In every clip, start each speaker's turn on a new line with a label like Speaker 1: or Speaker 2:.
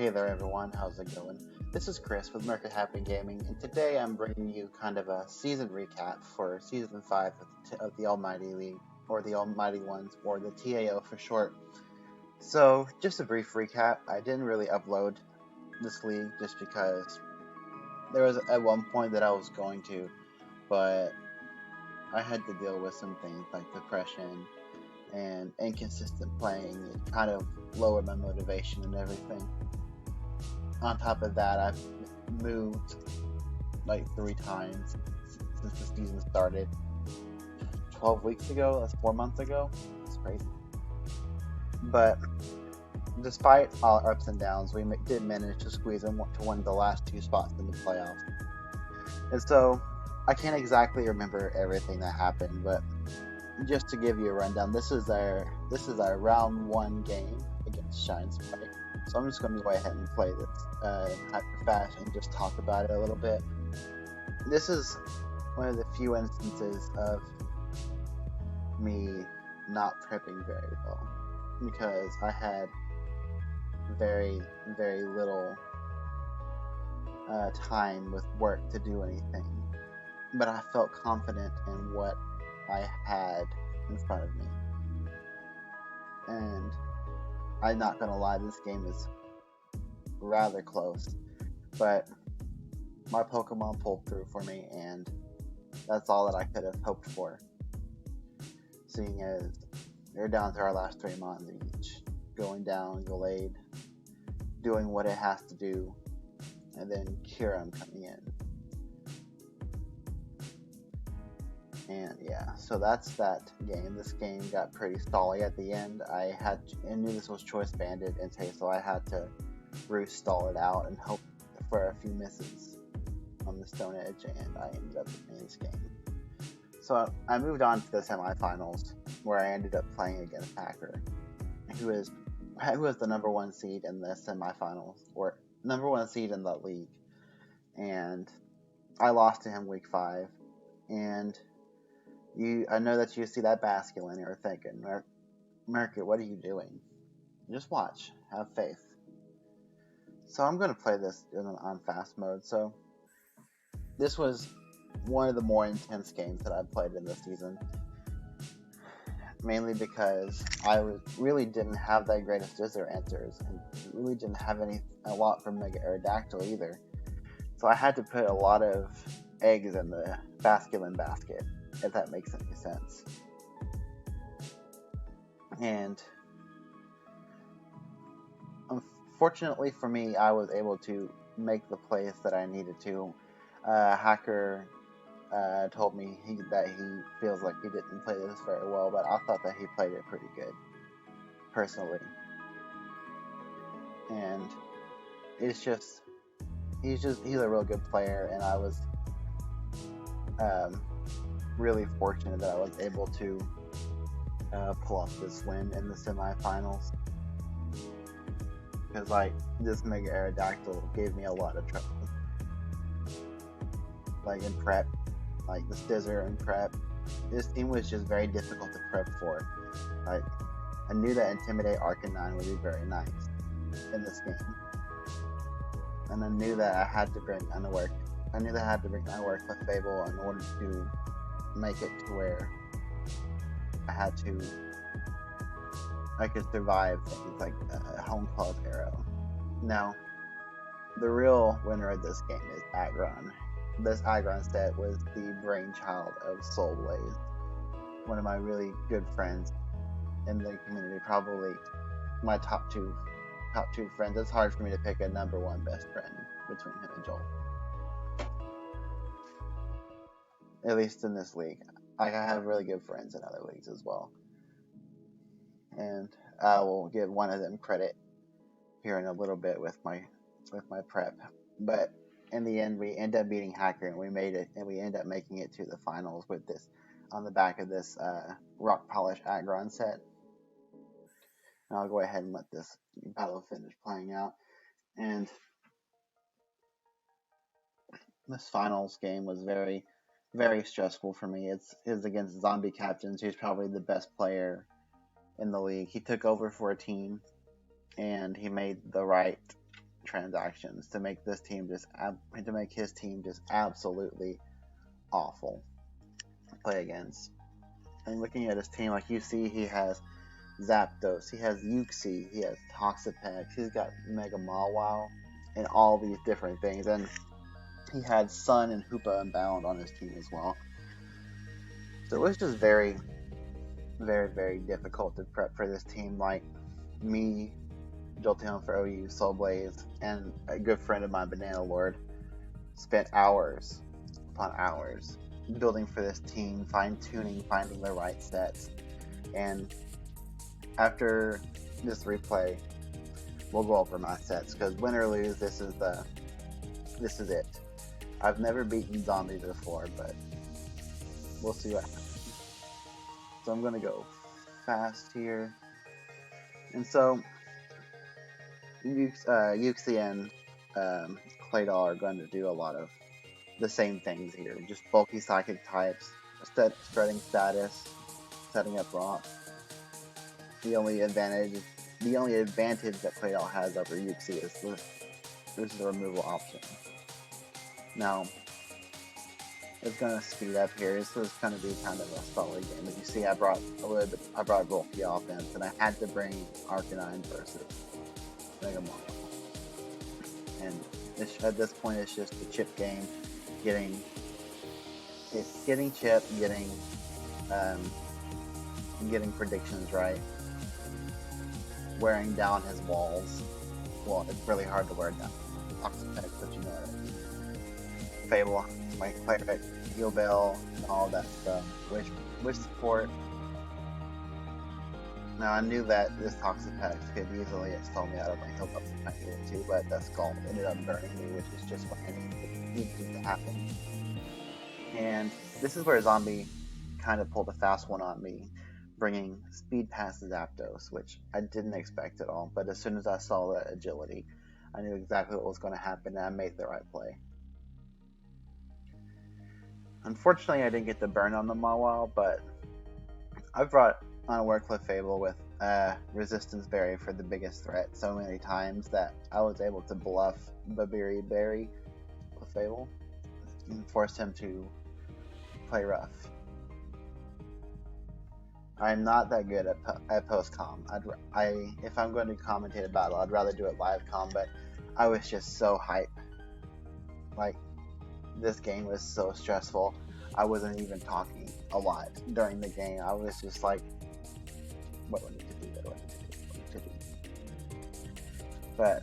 Speaker 1: Hey there everyone, how's it going? This is Chris with Market Happy Gaming, and today I'm bringing you kind of a season recap for Season 5 of the Almighty League, or the Almighty Ones, or the TAO for short. So, just a brief recap, I didn't really upload this league just because there was at one point that I was going to, but I had to deal with some things like depression and inconsistent playing. It kind of lowered my motivation and everything. On top of that, I've moved like 3 times since the season started. 12 weeks ago, that's 4 months ago. It's crazy. But despite all our ups and downs, we did manage to squeeze in to one of the last 2 spots in the playoffs. And so, I can't exactly remember everything that happened, but just to give you a rundown, this is our round 1 game against Shine Spike. So I'm just going to go ahead and play this hyper fast and just talk about it a little bit. This is one of the few instances of me not prepping very well, because I had very, very little time with work to do anything. But I felt confident in what I had in front of me. And I'm not gonna lie, this game is rather close, but my Pokemon pulled through for me, and that's all that I could have hoped for. Seeing as they're down to our last 3 months each, going down Gallade, doing what it has to do, and then Kyurem coming in. And yeah, so that's that game. This game got pretty stally at the end. I knew this was choice banded, and so I had to stall it out and hope for a few misses on the Stone Edge, and I ended up winning this game. So I moved on to the semifinals, where I ended up playing against Hacker, who was the number 1 seed in the semifinals, or number 1 seed in the league. And I lost to him week 5, and I know that you see that basket and you're thinking, Mercury, what are you doing? Just watch. Have faith. So I'm going to play this on fast mode. So this was one of the more intense games that I've played in this season. Mainly because I really didn't have that greatest Scissor answers, and really didn't have a lot from Mega Aerodactyl either. So I had to put a lot of eggs in the Basculin basket, if that makes any sense. And unfortunately for me, I was able to make the plays that I needed to. Hacker told me that he feels like he didn't play this very well, but I thought that he played it pretty good, personally. And it's just, he's a real good player, and I was really fortunate that I was able to pull off this win in the semifinals, because like this Mega Aerodactyl gave me a lot of trouble, like in prep, like the Scissor in prep. This team was just very difficult to prep for. Like, I knew that Intimidate Arcanine would be very nice in this game, and I knew that I had to bring Unwork. I knew that I had to bring Unwork with Fable in order to make it to where I could survive things like Home Club Arrow. Now, the real winner of this game is Aggron. This Aggron set was the brainchild of Soul Blaze, one of my really good friends in the community, probably my top two friends. It's hard for me to pick a number 1 best friend between him and Joel. At least in this league. I have really good friends in other leagues as well. And I will give one of them credit here in a little bit with my prep. But in the end, we end up beating Hacker, and we made it, and we end up making it to the finals with this on the back of this Rock Polish Aggron set. And I'll go ahead and let this battle finish playing out. And this finals game was very, very stressful for me. It's against Zombie Captains, who's probably the best player in the league. He took over for a team, and he made the right microtransactions to make his team just absolutely awful to play against. And looking at his team, like you see, he has Zapdos, he has Uxie, he has Toxapex, he's got Mega Mawile, and all these different things. And he had Sun and Hoopa Unbound on his team as well. So it was just very, very, very difficult to prep for this team. Like me, Jolteon4OU, Soulblaze, and a good friend of mine, Banana Lord, spent hours upon hours building for this team, fine-tuning, finding the right sets. And after this replay, we'll go over my sets, because win or lose, this is it. I've never beaten Zombie before, but we'll see what happens. So I'm going to go fast here. And so Uxie and Claydol are going to do a lot of the same things here. Just bulky psychic types, spreading status, setting up rock. The only advantage that Claydol has over Uxie is the removal option. Now, it's going to speed up here. This is going to be kind of a solid game. As you see, I brought bulky offense, and I had to bring Arcanine versus Mega Mawile. And at this point, it's just a chip game. Getting chip, getting predictions right, wearing down his walls. Well, it's really hard to wear down Toxapex, but you know it. Fable, my Cleric, Heal Bell, and all that stuff. Wish support. Now I knew that this Toxapex could easily stall me out of my heal ups if I needed to, but that Skull ended up burning me, which is just what I needed to happen. And this is where Zombie kind of pulled a fast one on me, bringing speed past Zapdos, which I didn't expect at all. But as soon as I saw that agility, I knew exactly what was going to happen, and I made the right play. Unfortunately, I didn't get the burn on the Mawile, but I brought Unaware Clefable with Resistance Berry for the biggest threat so many times that I was able to bluff Babiri Berry Clefable and force him to play rough. I'm not that good at post-com. If I'm going to commentate a battle, I'd rather do it live com, but I was just so hyped. Like, this game was so stressful. I wasn't even talking a lot during the game. I was just like, what do I need to do? What do I need to do? But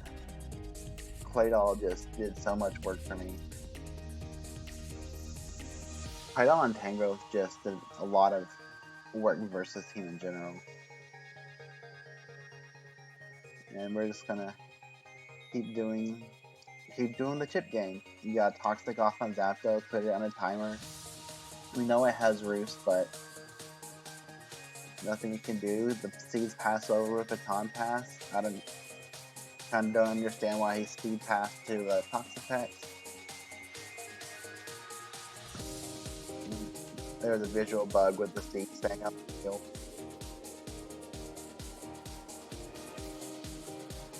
Speaker 1: Claydol just did so much work for me. Claydol and Tangrowth just did a lot of work versus team in general. And we're just gonna keep doing the chip game. You got Toxic off on Zapdos, put it on a timer. We know it has Roost, but nothing it can do. The seeds pass over with a Baton Pass. I don't understand why he speed passed to Toxapex. There's a visual bug with the seed staying up the field.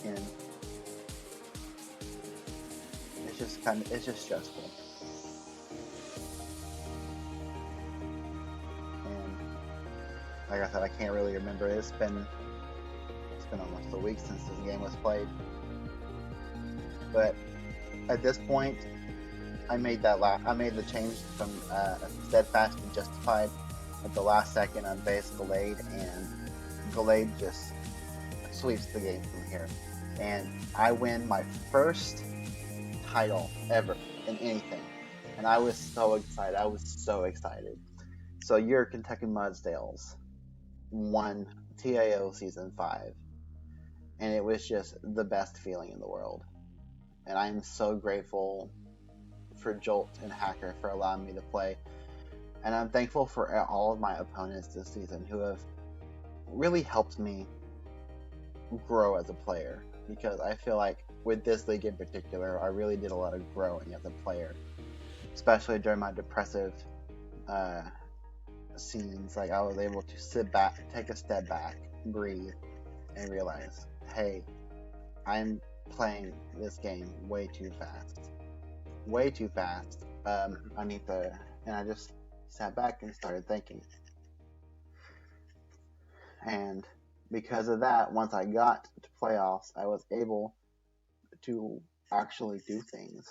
Speaker 1: And it's just stressful. And like I said, I can't really remember. It's been almost a week since this game was played. But at this point, I made the change from Steadfast to Justified at the last second on base Gallade, and Gallade just sweeps the game from here. And I win my first title ever in anything. And I was so excited. So your Kentucky Mudsdales won TAO Season 5. And it was just the best feeling in the world. And I'm so grateful for Jolt and Hacker for allowing me to play. And I'm thankful for all of my opponents this season who have really helped me grow as a player. Because I feel like with this league in particular, I really did a lot of growing as a player. Especially during my depressive scenes. Like, I was able to sit back, take a step back, breathe, and realize, hey, I'm playing this game way too fast. Way too fast. I need to, and I just sat back and started thinking. And because of that, once I got to playoffs, I was able to actually do things.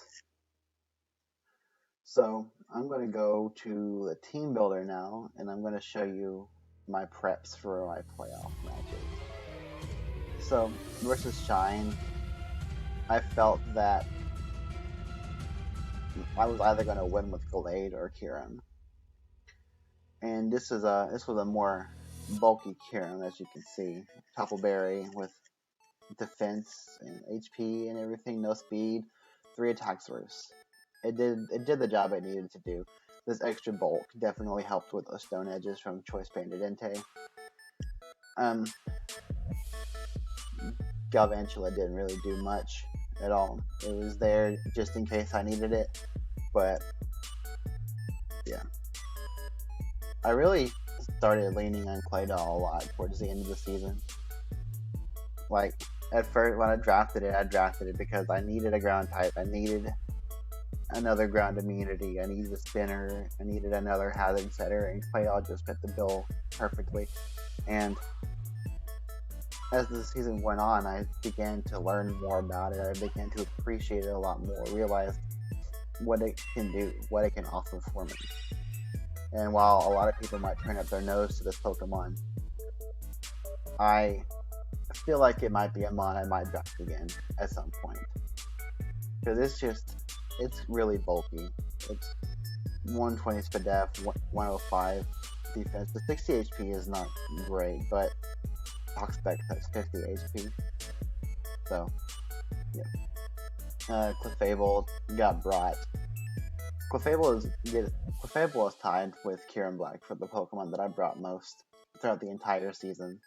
Speaker 1: So I'm going to go to the team builder now, and I'm going to show you my preps for my playoff matches. So versus Shine, I felt that I was either going to win with Glade or Kieran. And this was a more bulky Kieran, as you can see. Tackleberry with defense and HP and everything, no speed, 3 attack source. It did the job it needed to do. This extra bulk definitely helped with the stone edges from Choice Painted Entei. Galvantula didn't really do much at all. It was there just in case I needed it, but yeah. I really started leaning on Claydol a lot towards the end of the season. Like, at first, when I drafted it because I needed a ground type. I needed another ground immunity. I needed a spinner. I needed another hazard setter, and Claydol just fit the bill perfectly. And as the season went on, I began to learn more about it. I began to appreciate it a lot more, realize what it can do, what it can offer for me. And while a lot of people might turn up their nose to this Pokemon, I feel like it might be a mon I might draft again at some point. Because it's really bulky. It's 120 speed def, 105 defense. The 60 HP is not great, but Toxspec has 50 HP. So, yeah. Clefable got brought. Clefable is tied with Kieran Black for the Pokemon that I brought most throughout the entire season.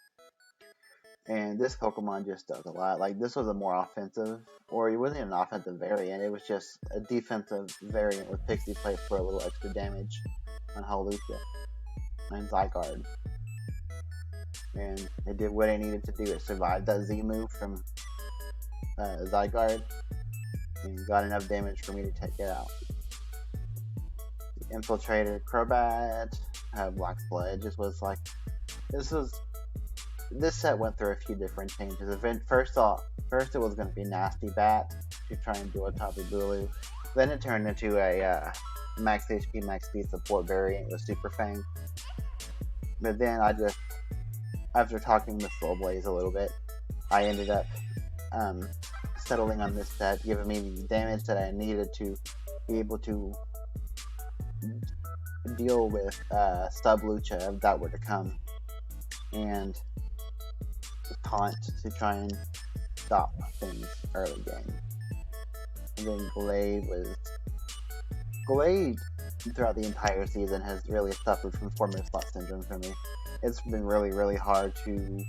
Speaker 1: And this Pokemon just does a lot. Like, this was a more offensive, or it wasn't even an offensive variant, it was just a defensive variant with Pixie Plate for a little extra damage on Hawlucha and Zygarde. And it did what it needed to do. It survived that Z move from Zygarde and got enough damage for me to take it out. Infiltrator, Crobat, Black Sledge. This set went through a few different changes. First it was going to be Nasty Bat to try and do a Tapu Bulu. Then it turned into a max HP, max speed support variant with Super Fang. But then after talking with Soul Blaze a little bit, I ended up settling on this set, giving me the damage that I needed to be able to deal with Sublucha if that were to come, and Taunt to try and stop things early game. And then Glade throughout the entire season has really suffered from Formula Slot Syndrome for me. It's been really, really hard to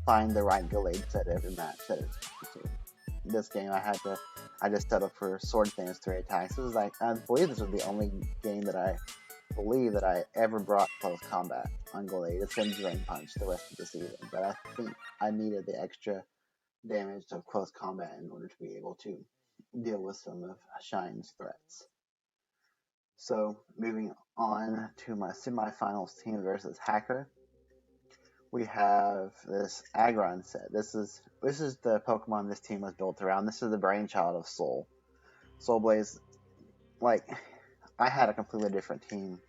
Speaker 1: find the right Glade set every match that it's to. This game I just settled for Sword Dance 3 attacks. I believe this was the only game that I ever brought close combat on Glade. It's been Drain Punch the rest of the season, but I think I needed the extra damage of close combat in order to be able to deal with some of Shine's threats. So, moving on to my semifinals team versus Hacker, we have this Aggron set. This is the Pokemon this team was built around. This is the brainchild of Soul Blaze. Like, I had a completely different team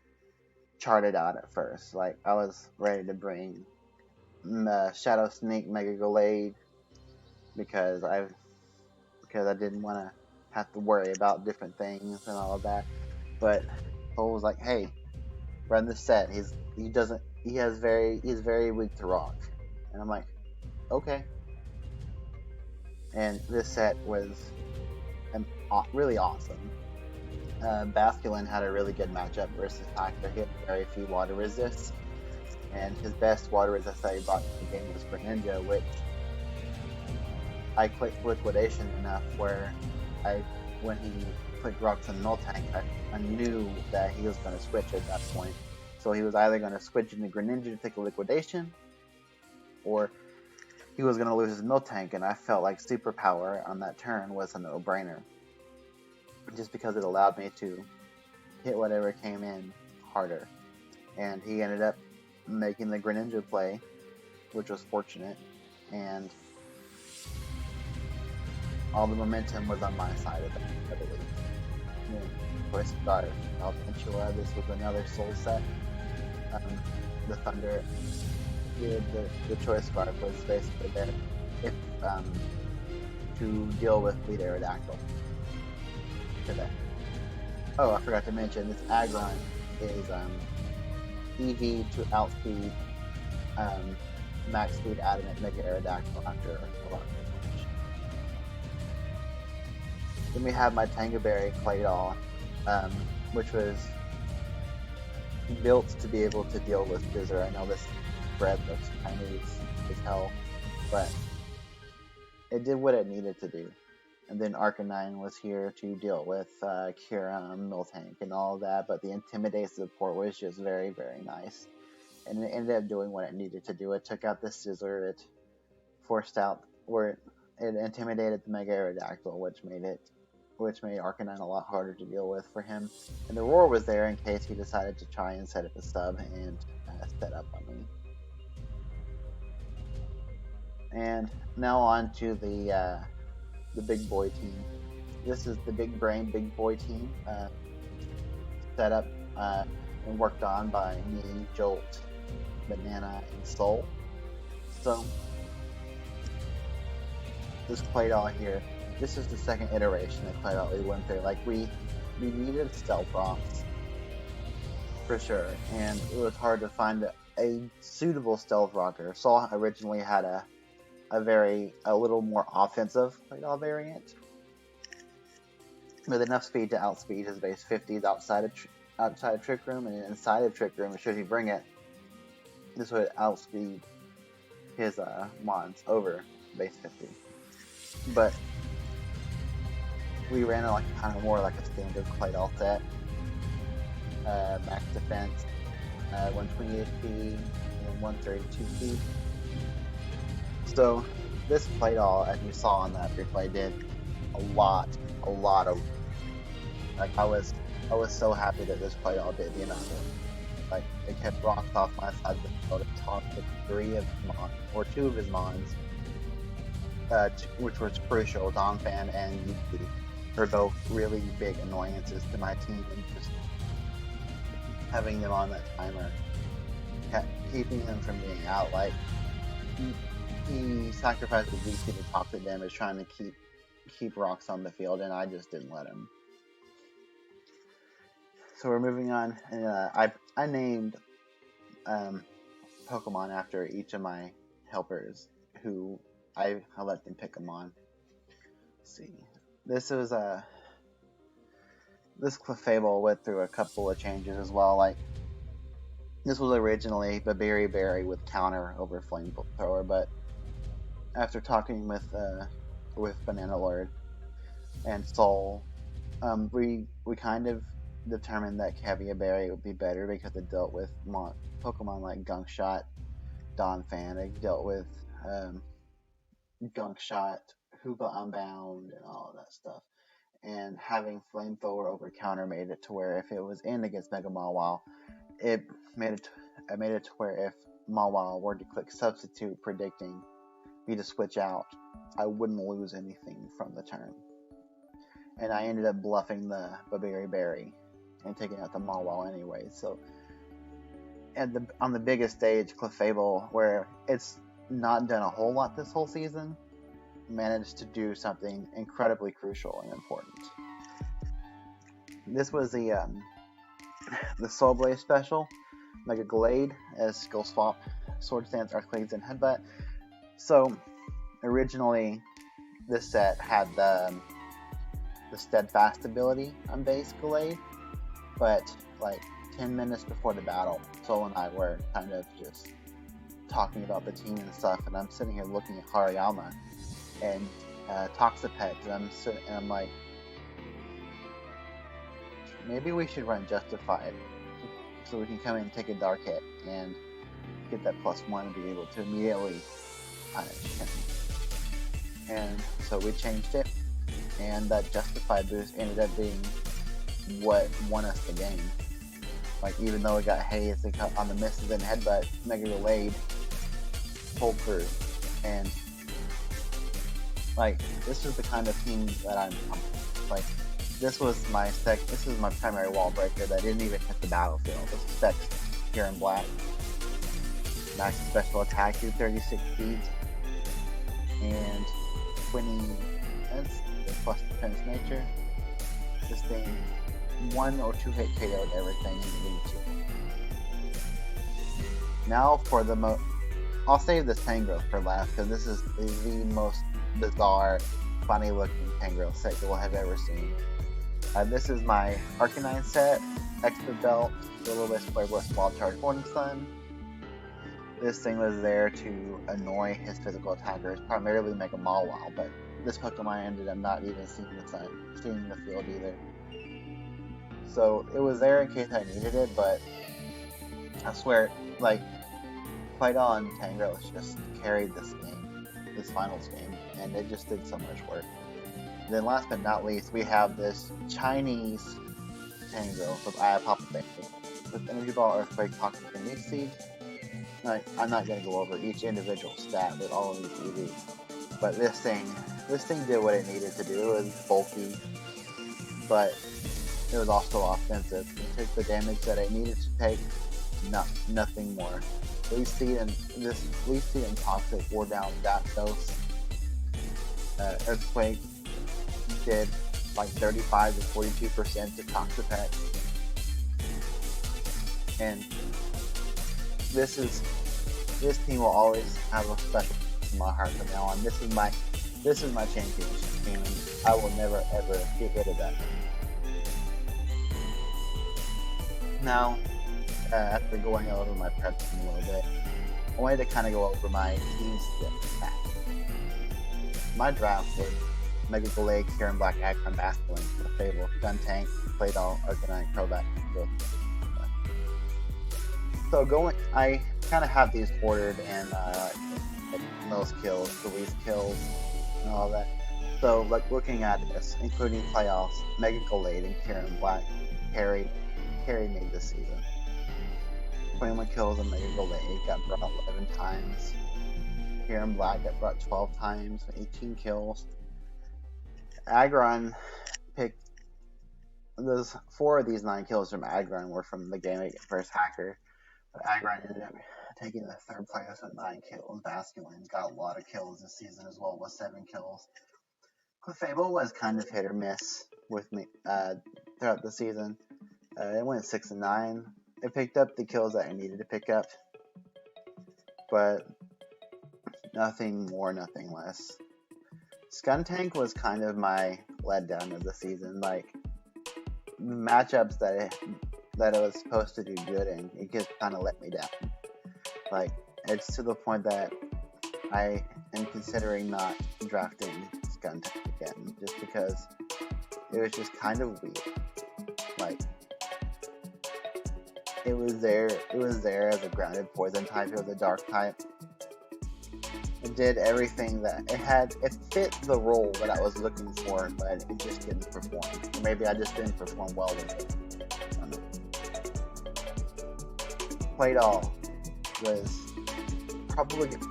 Speaker 1: charted out at first. Like, I was ready to bring Shadow Sneak Mega Glade because I didn't want to have to worry about different things and all of that. But Soul was like, "Hey, run this set. He's very weak to rock," and I'm like, "Okay." And this set was really awesome. Basculin had a really good matchup versus Hacker. He had very few water resists, and his best water resist that he brought to the game was Greninja, which I clicked Liquidation enough where when he clicked Rocks and Miltank, I knew that he was going to switch at that point. So he was either going to switch into Greninja to take a Liquidation, or he was going to lose his Miltank, and I felt like Superpower on that turn was a no-brainer, just because it allowed me to hit whatever came in harder. And he ended up making the Greninja play, which was fortunate, and all the momentum was on my side of it, I believe. Choice Scarf, Alpentula, this was another soul set. The Thunder, the Choice Scarf was basically there if, to deal with Lead Aerodactyl today. Oh, I forgot to mention, this Aggron is EV to outspeed max speed Adamant Mega Aerodactyl after a lot of damage. Then we have my Tangaberry Claydol, which was built to be able to deal with Scizor. I know this spread looks tiny as hell, but it did what it needed to do. And then Arcanine was here to deal with Kyurem, Miltank, and all of that, but the Intimidate support was just very, very nice. And it ended up doing what it needed to do. It took out the Scizor, it forced out, it intimidated the Mega Aerodactyl, which made Arcanine a lot harder to deal with for him. And the Roar was there in case he decided to try and set up a sub and set up on me. And now on to the big boy team. This is the big brain, big boy team, set up and worked on by me, Jolt, Banana, and Soul. So this Claydol here, this is the second iteration of Claydol we went through. Like we needed Stealth Rocks for sure, and it was hard to find a suitable Stealth Rocker. Soul originally had a little more offensive Claydol variant with enough speed to outspeed his base 50s outside of Trick Room, and inside of Trick Room, should he bring it, this would outspeed his Mons over base 50. But we ran it kind of more like a standard Claydol set. Max defense, 120 HP, and 132 speed. So this Claydol, as you saw on that replay, did a lot of. Like I was so happy that this Claydol did the amount of. Like it kept rocks off my side of the field. It tossed with 3 of his Mons, or 2 of his Mons, which was crucial. Donphan and Yuki are both really big annoyances to my team, and just having them on that timer, keeping them from being out. Like he sacrificed the DC to toxic damage, trying to keep rocks on the field, and I just didn't let him. So we're moving on, and I named Pokemon after each of my helpers, who I let them pick them on. Let's see, this was this Clefable went through a couple of changes as well. Like this was originally Babiri Berry with counter over Flamethrower, but after talking with Banana Lord and Soul, we kind of determined that Cavia Berry would be better because it dealt with Pokemon like Gunk Shot, Donphan. It dealt with Gunk Shot, Hoopa Unbound, and all of that stuff. And having Flamethrower over counter made it to where if it was in against Mega Mawile, it made it to where if Mawile were to click Substitute, predicting me to switch out, I wouldn't lose anything from the turn. And I ended up bluffing the Babiri Berry and taking out the Mawile anyway. So on the biggest stage, Clefable, where it's not done a whole lot this whole season, managed to do something incredibly crucial and important. This was the Soul Blaze special, Mega Glade as Skill Swap, Sword Stance, Earthquakes, and Headbutt. So originally this set had the Steadfast ability on base Glade, but like 10 minutes before the battle, Soul and I were kind of just talking about the team and stuff, and I'm sitting here looking at Hariyama and Toxapex, and I'm like, maybe we should run Justified so we can come in and take a Dark Hit and get that +1 and be able to immediately punish him. And so we changed it, and that Justify boost ended up being what won us the game. Like, even though it got hazed on the misses and headbutt, Mega Gallade pulled through. And like, this is the kind of team that I'm like. This was my primary wall breaker that didn't even hit the battlefield. This is Specs here in black. Max special attack through 36 speeds and 20 defense plus defense nature. This thing 1 or 2 hit KO'd everything in the lead 2. Now for the I'll save this Tangrowth for last because this is the most bizarre, funny looking Tangrowth set you'll have ever seen. This is my Arcanine set, Extra Belt, Will-O-Wisp, Square Wild Charge, Morning Sun. This thing was there to annoy his physical attackers, primarily make a Mawile, but this Pokemon ended up not even seeing the field either. So it was there in case I needed it, but I swear, like, Claydol and Tangrowth just carried this game, this finals game, and it just did so much work. And then last but not least, we have this Chinese Tangrowth with Papa Bang, with Energy Ball, Earthquake, Toxic, and Leaf Seed. I'm not going to go over each individual stat with all of these EVs, but this thing did what it needed to do. It was bulky, but it was also offensive. It took the damage that it needed to take, nothing more. Leaf Seed and Toxic wore down Zapdos. Earthquake did like 35 to 42% to Toxapex, and this team will always have a special place in my heart from now on. This is my championship team, and I will never ever get rid of that. Now, after going over my prep team a little bit, I wanted to kind of go over my team stat. My draft was Mega Gallade, Kieran Black, Aggron, Basculin, Fable, Guntank, Claydol, Arcanine, Crobat, Growth. So I kind of have these ordered and most kills, the least kills, and all that. So like looking at this, including playoffs, Mega Gallade and Kieran Black carried me this season. 21 kills and Mega Gallade got brought 11 times. Kieran Black got brought 12 times, 18 kills. Aggron picked. Those 4 of these 9 kills from Aggron were from the game versus Hacker. But Aggron ended up taking the 3rd place with 9 kills. Basculin got a lot of kills this season as well, with 7 kills. Clefable was kind of hit or miss with me throughout the season. It went 6 and 9. It picked up the kills that I needed to pick up, but nothing more, nothing less. Skuntank was kind of my letdown of the season. Like, matchups that it was supposed to do good in, it just kind of let me down. Like, it's to the point that I am considering not drafting Skuntank again, just because it was just kind of weird. Like, it was there as a grounded poison type. It was a dark type. It did everything that it fit the role that I was looking for, but it just didn't perform. Or maybe I just didn't perform well with it. Claydol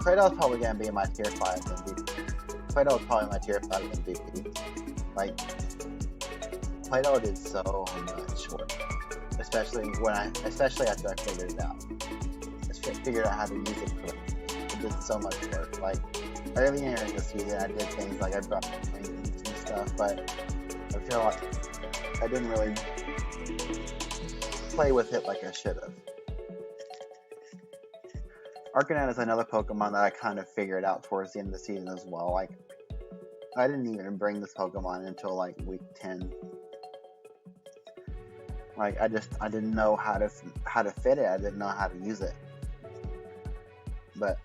Speaker 1: Claydol's probably gonna be in my tier 5 MVP. Claydol is probably my tier 5 MVP. Like, Claydol did so much work. Especially after I figured it out. I figured out how to use it correctly. It did so much work. Like, earlier in the season, I did things like I dropped things and stuff, but I feel like I didn't really play with it like I should have. Arcanine is another Pokemon that I kind of figured out towards the end of the season as well. Like, I didn't even bring this Pokemon until like week 10. Like, I didn't know how to fit it. I didn't know how to use it. But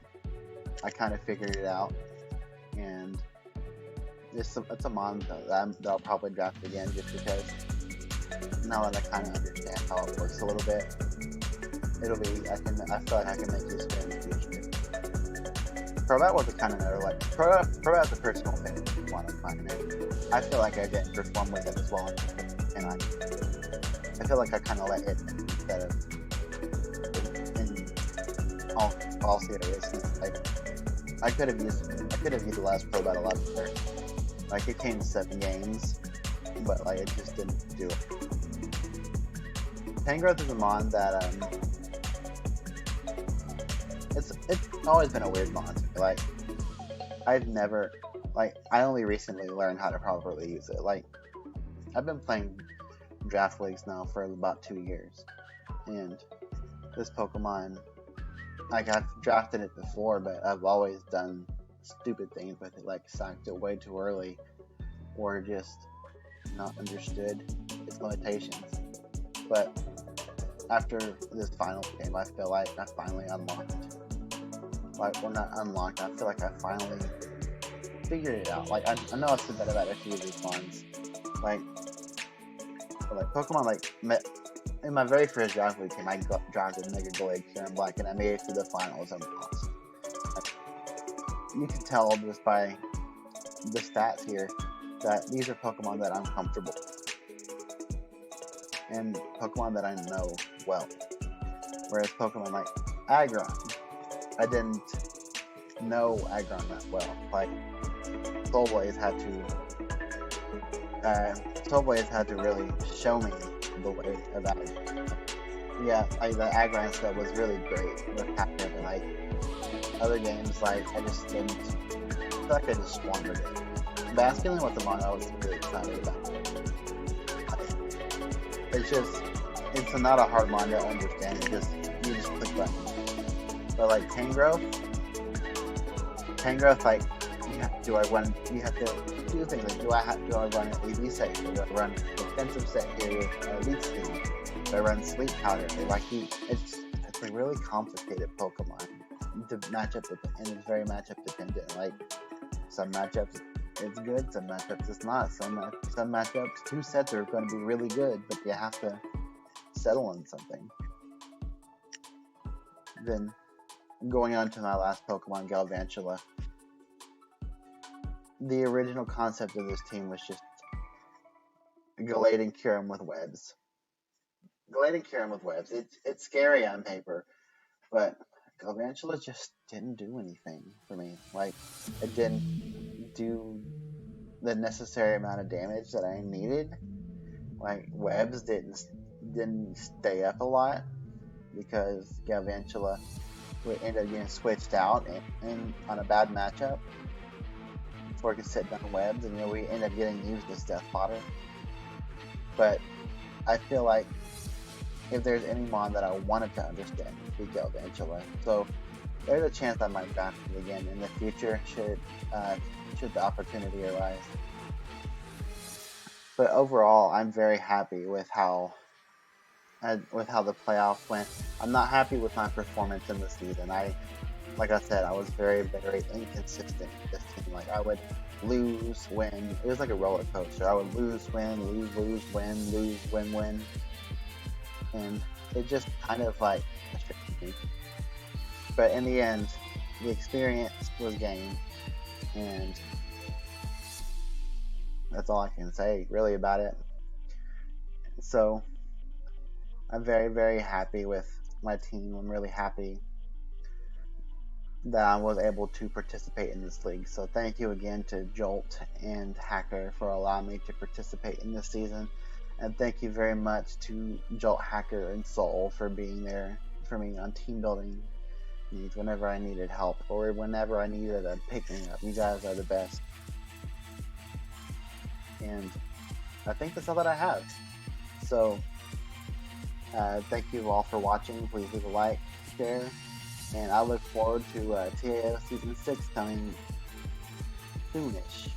Speaker 1: I kind of figured it out, and it's a mon that I'll probably draft again, just because now that I kind of understand how it works a little bit, I feel like I can make use of it in the future. Probat was a kind of another, like, Probat's a personal favorite one of mine. I feel like I didn't perform with it as well, and I feel like I kind of let it instead of in all seriousness. Like, I could have utilized Probat a lot better. Like, it came to 7 games, but like it just didn't do it. Tangrowth is a mon that it's always been a weird mon. Like, I've never, like, I only recently learned how to properly use it. Like, I've been playing draft leagues now for about 2 years, and this Pokemon, like, I've drafted it before, but I've always done stupid things with it, like sacked it way too early, or just not understood its limitations. But after this final game, I feel like I finally unlocked. Like, well, not unlocked, I feel like I finally figured it out. Like, I know I've said that about a few of these ones. Like Pokemon, like, in my very first draft league game, I drafted Mega GlitchxCity Black, and I made it to the finals and lost. Like, you can tell just by the stats here that these are Pokemon that I'm comfortable with, and Pokemon that I know well. Whereas Pokemon like Aggron, I didn't know Aggron that well. Like, Soulblaze had to really show me the way of Aggron. Yeah, like, the Aggron stuff was really great with Hacker, but like other games, like, I just didn't. I feel like I just squandered it. Basculin with the mon, I was really excited about. It's not a hard mon to understand. You just click buttons. But like Tangrowth, like, you have to do things like, do I run an AV set here? Do I run a defensive set here with Leech Seed? Do I run Sleep Powder? Like, it's a really complicated Pokemon to match up with, and it's very matchup dependent. Like, some matchups it's good, some matchups it's not. Some matchups, 2 sets are going to be really good, but you have to settle on something. Then, going on to my last Pokemon, Galvantula. The original concept of this team was just Gallade and Kyurem with webs. It's scary on paper, but Galvantula just didn't do anything for me. Like, it didn't do the necessary amount of damage that I needed. Like, webs didn't stay up a lot because Galvantula would end up getting switched out and on a bad matchup before it could sit down webs, and we end up getting used as death fodder. But I feel like if there's any mon that I wanted to understand, it would be Galvantula. So there's a chance I might draft it again in the future should the opportunity arise. But overall, I'm very happy with how the playoffs went. I'm not happy with my performance in the season. Like I said, I was very, very inconsistent with this team. Like, I would lose, win. It was like a roller coaster. I would lose, win, lose, win, lose, win. And it just kind of like frustrated me. But in the end, the experience was gained, and that's all I can say really about it. So I'm very, very happy with my team. I'm really happy that I was able to participate in this league. So thank you again to Jolt and Hacker for allowing me to participate in this season. And thank you very much to Jolt, Hacker, and Soul for being there for me on team building needs whenever I needed help or whenever I needed a pick-me-up. You guys are the best. And I think that's all that I have. So thank you all for watching. Please leave a like, share, and I look forward to TAO Season 6 coming soonish.